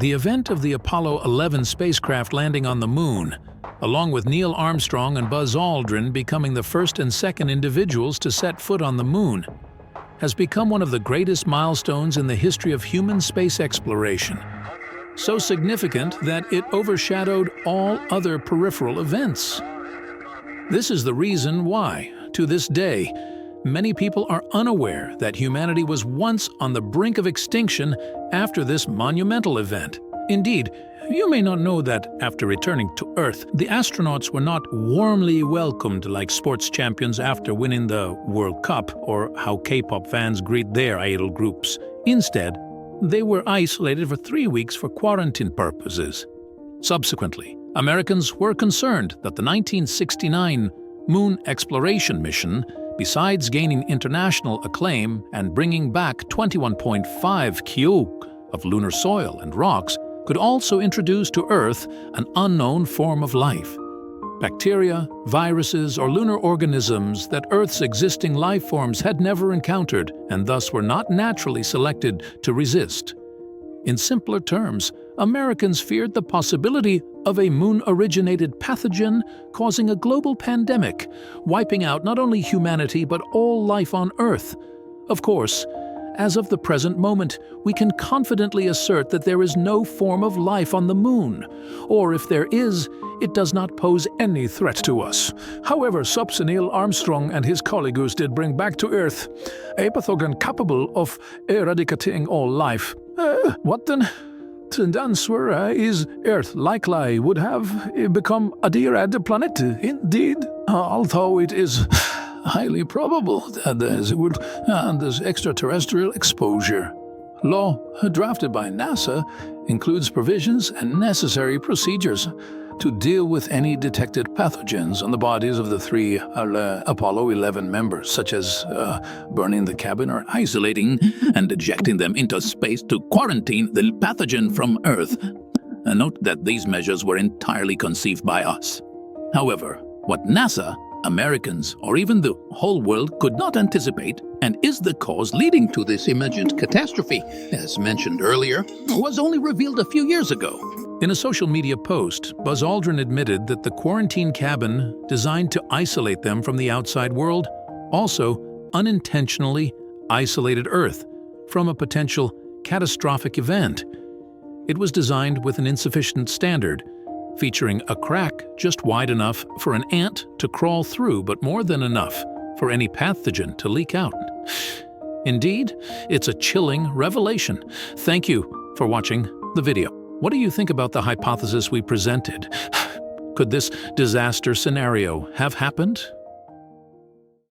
The event of the Apollo 11 spacecraft landing on the Moon, along with Neil Armstrong and Buzz Aldrin becoming the first and second individuals to set foot on the Moon, has become one of the greatest milestones in the history of human space exploration. So significant that it overshadowed all other peripheral events. This is the reason why, to this day, many people are unaware that humanity was once on the brink of extinction after this monumental event. Indeed, you may not know that after returning to Earth, the astronauts were not warmly welcomed like sports champions after winning the World Cup, or how K-pop fans greet their idol groups. Instead, they were isolated for 3 weeks for quarantine purposes. Subsequently, Americans were concerned that the 1969 Moon exploration mission, besides gaining international acclaim and bringing back 21.5 kg of lunar soil and rocks, could also introduce to Earth an unknown form of life. Bacteria, viruses, or lunar organisms that Earth's existing life forms had never encountered and thus were not naturally selected to resist. In simpler terms, Americans feared the possibility of a Moon-originated pathogen causing a global pandemic, wiping out not only humanity but all life on Earth. Of course, as of the present moment, we can confidently assert that there is no form of life on the Moon, or if there is, it does not pose any threat to us. However, Neil Armstrong and his colleagues did bring back to Earth a pathogen capable of eradicating all life. What then? The answer is Earth likely would have become a dead planet, indeed, although it is highly probable that this would this extraterrestrial exposure. Law drafted by NASA includes provisions and necessary procedures to deal with any detected pathogens on the bodies of the 3 Apollo 11 members, such as burning the cabin or isolating and ejecting them into space to quarantine the pathogen from Earth. Note that these measures were entirely conceived by us. However, what NASA, Americans, or even the whole world could not anticipate, and is the cause leading to this imagined catastrophe, as mentioned earlier, was only revealed a few years ago. In a social media post, Buzz Aldrin admitted that the quarantine cabin, designed to isolate them from the outside world, also unintentionally isolated Earth from a potential catastrophic event. It was designed with an insufficient standard, featuring a crack just wide enough for an ant to crawl through, but more than enough for any pathogen to leak out. Indeed, it's a chilling revelation. Thank you for watching the video. What do you think about the hypothesis we presented? Could this disaster scenario have happened?